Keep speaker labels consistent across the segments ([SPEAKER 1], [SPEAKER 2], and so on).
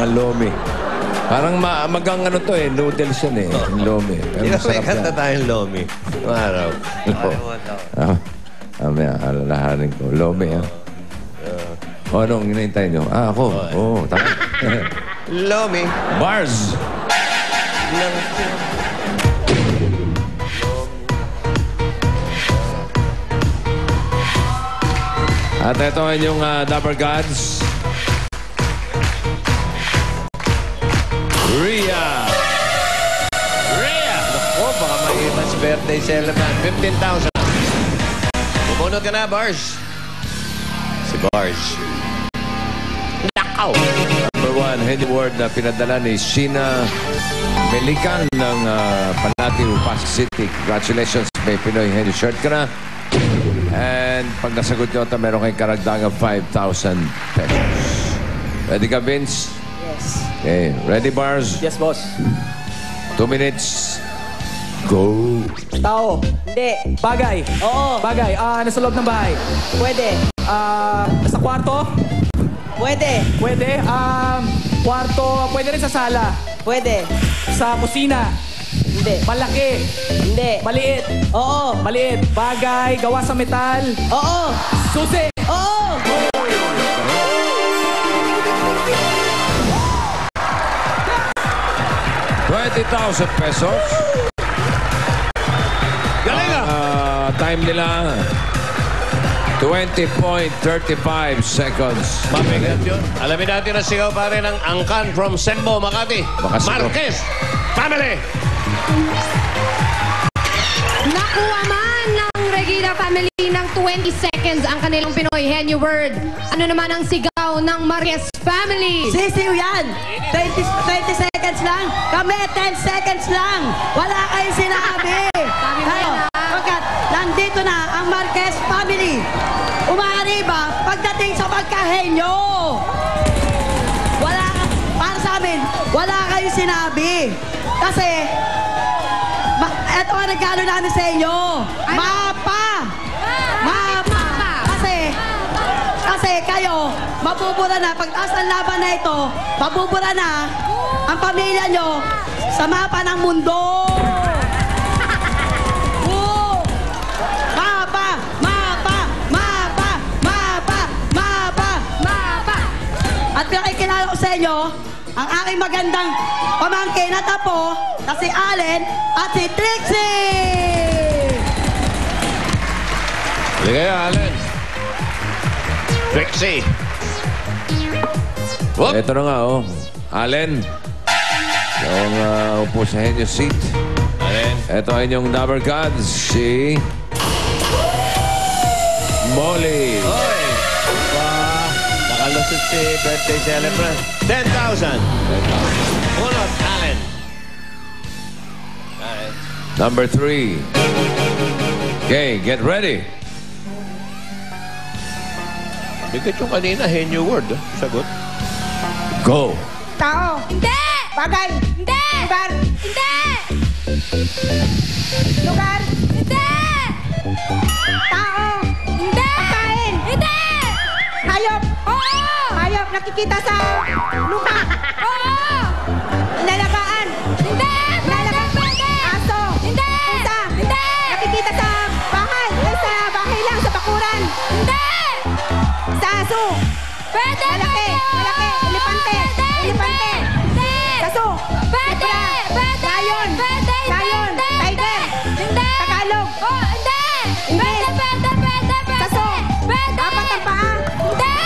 [SPEAKER 1] mga lomi. Parang magang ano to eh, noodles yan eh, lomi. Pero masarap yan.
[SPEAKER 2] Kanta tayong lomi. Araw.
[SPEAKER 1] Mamaya, alalahanin ko. Lomi, ha? O, anong hinahintay nyo? Ako. Oo, tama.
[SPEAKER 2] Lomi.
[SPEAKER 1] Bars. At ito ang inyong Dapper Gods. Rhea!
[SPEAKER 2] Naku, baka may mas birthday celebrant. 15,000. Bumunod ka na, Bars. Si Bars. Nakaw!
[SPEAKER 1] Number 1, Henry Ward na pinadala ni Sheena Melican ng Panati, Pasig City. Congratulations, may Pinoy Henry shirt ka na. And pag nasagot nyo ito, meron kayong karagdagang 5,000 pesos. Ready ka, Vince?
[SPEAKER 3] Yes.
[SPEAKER 1] Okay. Ready, Bars?
[SPEAKER 3] Yes, boss.
[SPEAKER 1] 2 minutes. Go.
[SPEAKER 3] Tao. Hindi. Bagay. Oo. Bagay. Nasa loob ng bahay. Pwede. Sa kwarto? Pwede. Pwede. Kwarto. Pwede rin sa sala. Pwede. Sa kusina? Hindi. Malaki? Hindi. Maliit? Oo. Maliit. Bagay. Gawa sa metal? Oo. Susi? Oo.
[SPEAKER 1] 20,000 pesos.
[SPEAKER 2] Galing ah!
[SPEAKER 1] Time nila, 20.35 seconds.
[SPEAKER 2] Mabigat yun. Alamin natin ang sigaw pa rin ng Angkan from Sembo, Makati. Marquez Family!
[SPEAKER 4] Nakuha man ng Regina Family ng 20 seconds ang kanilang Pinoy Henny Word. Ano naman ang sigaw ng Marquez Family?
[SPEAKER 5] Sisiw yan! 20 seconds lang! Kami, 10 seconds lang! Wala kayong sinabi! Kayo, pagkat nandito na ang Marquez Family. Umaariba pagdating sa pagkahenyo! Para sa amin, wala kayong sinabi. Kasi, eto ang regalo namin sa inyo. Mapa! Mapa! Kasi kayo, mabubura na. Pagtaas ng laban na ito, mabubura na ang pamilya nyo sa mapa ng mundo. Mapa! Mapa! Mapa! Mapa! Mapa! Mapa! At pinakikilala ko sa inyo, ang aking magandang pamangkin at apo na si Allen at si Trixie!
[SPEAKER 2] Ligaya, Allen. Trixie. Whoop.
[SPEAKER 1] Ito na nga, oh. Allen. Yung upo sa henyo seat.
[SPEAKER 2] Allen.
[SPEAKER 1] Ito ay inyong Dapper Gods, si Molly.
[SPEAKER 2] Oy! Nakalusot si birthday celebrant. 10,000. Punot, Allen. Allen.
[SPEAKER 1] Number 3. Okay, get ready.
[SPEAKER 2] Bigat yung kanina, Henyo Word. Sagot.
[SPEAKER 1] Go.
[SPEAKER 5] Tao!
[SPEAKER 4] Hindi!
[SPEAKER 5] Bagay!
[SPEAKER 4] Hindi!
[SPEAKER 5] Lugar!
[SPEAKER 4] Hindi!
[SPEAKER 5] Lugar!
[SPEAKER 4] Hindi!
[SPEAKER 5] Tao!
[SPEAKER 4] Hindi!
[SPEAKER 5] Pagkain!
[SPEAKER 4] Hindi!
[SPEAKER 5] Hayop!
[SPEAKER 4] Oo!
[SPEAKER 5] Hayop! Nakikita sa lupa!
[SPEAKER 4] Oo!
[SPEAKER 5] Nalagaan!
[SPEAKER 4] Hindi! Pwede! Pwede!
[SPEAKER 5] Aso!
[SPEAKER 4] Hindi!
[SPEAKER 5] Pusa!
[SPEAKER 4] Hindi!
[SPEAKER 5] Nakikita sa bahay! Ay, sa bahay lang! Sa bakuran!
[SPEAKER 4] Hindi!
[SPEAKER 5] Sa aso!
[SPEAKER 4] Pwede!
[SPEAKER 5] Malaki! Malaki! Elepante! Elepante!
[SPEAKER 4] Hindi!
[SPEAKER 5] Saso!
[SPEAKER 4] Pwede!
[SPEAKER 5] Zebra!
[SPEAKER 4] Pwede!
[SPEAKER 5] Lion!
[SPEAKER 4] Pwede!
[SPEAKER 5] Lion!
[SPEAKER 4] Hindi!
[SPEAKER 5] Tiger!
[SPEAKER 4] Hindi!
[SPEAKER 5] Tagalog!
[SPEAKER 4] Oh, hindi! Pwede! Pwede! Pwede! Pwede!
[SPEAKER 5] Saso!
[SPEAKER 4] Pwede!
[SPEAKER 5] Apat ang paa!
[SPEAKER 4] Hindi!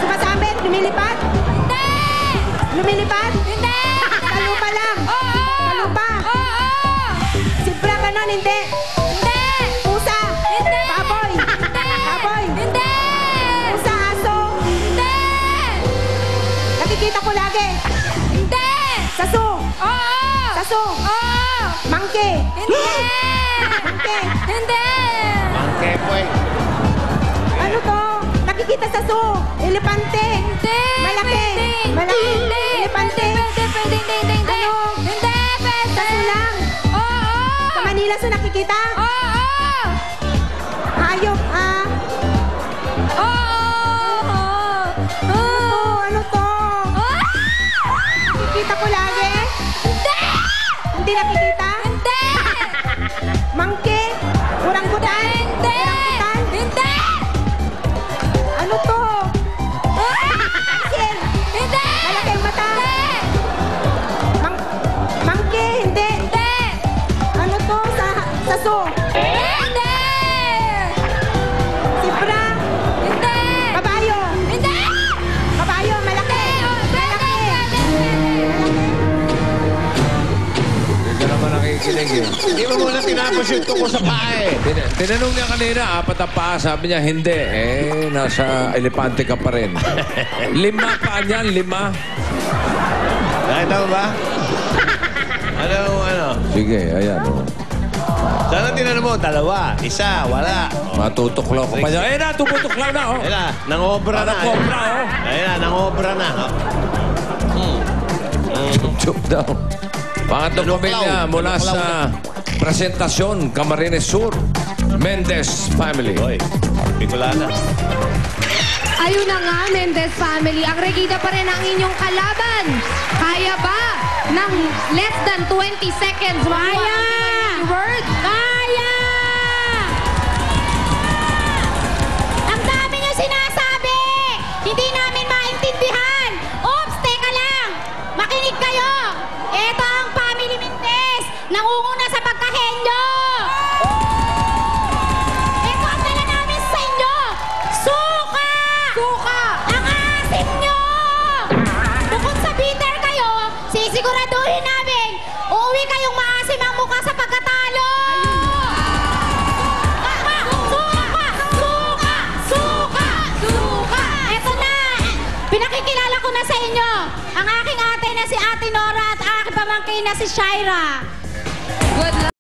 [SPEAKER 5] Sumasabit! Lumilipad!
[SPEAKER 4] Hindi!
[SPEAKER 5] Lumilipad!
[SPEAKER 4] Hindi!
[SPEAKER 5] Sa lupa lang!
[SPEAKER 4] Oo!
[SPEAKER 5] Sa lupa!
[SPEAKER 4] Oo!
[SPEAKER 5] Sibra ganon, hindi!
[SPEAKER 4] Hindi!
[SPEAKER 5] Pusa!
[SPEAKER 4] Hindi!
[SPEAKER 5] Baboy!
[SPEAKER 4] Hindi!
[SPEAKER 5] Baboy!
[SPEAKER 4] Hindi!
[SPEAKER 5] Pusa, aso!
[SPEAKER 4] Hindi!
[SPEAKER 5] Nakikita ko lagi!
[SPEAKER 4] Hindi!
[SPEAKER 5] Saso!
[SPEAKER 4] Oo!
[SPEAKER 5] Saso!
[SPEAKER 4] Oo!
[SPEAKER 5] Monkey!
[SPEAKER 4] Hindi!
[SPEAKER 5] Monkey!
[SPEAKER 4] Hindi!
[SPEAKER 2] Monkey boy.
[SPEAKER 5] Ano to? Nakikita sa zoo! Elepante!
[SPEAKER 4] Hindi!
[SPEAKER 5] Malaki!
[SPEAKER 4] Pwede!
[SPEAKER 5] Malaki!
[SPEAKER 4] Hindi!
[SPEAKER 5] Elepante!
[SPEAKER 4] Pwede! Pwede! Hindi! Hindi! Hindi!
[SPEAKER 5] Ano?
[SPEAKER 4] Hindi! Pwede!
[SPEAKER 5] Sa zoo lang!
[SPEAKER 4] Oo!
[SPEAKER 5] Sa Manila zoo nakikita?
[SPEAKER 4] Oo!
[SPEAKER 5] Hayop!
[SPEAKER 4] Oo!
[SPEAKER 5] Ano to? Hindi nakikita?
[SPEAKER 4] Hindi!
[SPEAKER 5] Monkey? Oranggutan?
[SPEAKER 4] Hindi!
[SPEAKER 5] Oranggutan?
[SPEAKER 4] Hindi!
[SPEAKER 5] Ano to? Asin?
[SPEAKER 4] Hindi!
[SPEAKER 5] Malaki ang mata?
[SPEAKER 4] Hindi!
[SPEAKER 5] Monkey? Hindi.
[SPEAKER 4] Hindi!
[SPEAKER 5] Ano to? Sa zoo?
[SPEAKER 4] Hindi!
[SPEAKER 5] Sibra?
[SPEAKER 4] Hindi!
[SPEAKER 5] Kabayo?
[SPEAKER 4] Hindi!
[SPEAKER 5] Kabayo, malaki. Malaki.
[SPEAKER 1] Hindi ka naman nakikinig eh.
[SPEAKER 2] Hindi mo muna tinapos yung tuko sa paa eh.
[SPEAKER 1] Tinanong niya kanina, apat ang paa. Sabi niya, hindi. Eh, nasa elepante ka pa rin. 5 paa niyan, 5.
[SPEAKER 2] Nakita mo ba? Ano?
[SPEAKER 1] Sige, ayan. Oh.
[SPEAKER 2] Sana tinanong mo, 2, 1, wala.
[SPEAKER 1] Matutuklaw ka pa niya. Ayun na, tumutuklaw na. Oh.
[SPEAKER 2] Ayun na, nangobra na.
[SPEAKER 1] Nangobra, oh.
[SPEAKER 2] Ayun na, nangobra na.
[SPEAKER 1] Chup daw. Pangatlong
[SPEAKER 2] Tuklaw.
[SPEAKER 1] pamilya mula
[SPEAKER 2] Tuklaw
[SPEAKER 1] sa presentasyon, Camarines Sur, Mendez Family.
[SPEAKER 2] Hoy, Bicolana.
[SPEAKER 4] Ayun na nga, Mendez family. Ang Regida pa rin ang inyong kalaban. Kaya ba ng less than 20 seconds makuha ang Pinoy word?
[SPEAKER 6] Kaya! Ang dami niyo sinasabi! Hindi namin maintindihan! Oops, teka lang! Makinig kayo! Ito ang Family Mendez! Nangunguna sa pagkahenyo! Ito ang dala namin sa inyo! Suka!
[SPEAKER 4] Suka!
[SPEAKER 6] Ang asim nyo! Bukod sa bitter kayo, sisiguraduhin namin uuwi kayong maasim ang mukha sa pagkatalo! Suka! Suka! Suka! Suka! Suka! Eto na! Pinakikilala ko na sa inyo ang aking ate na si Ate Nora at aking pamangkin na si Shaira.
[SPEAKER 4] Good luck.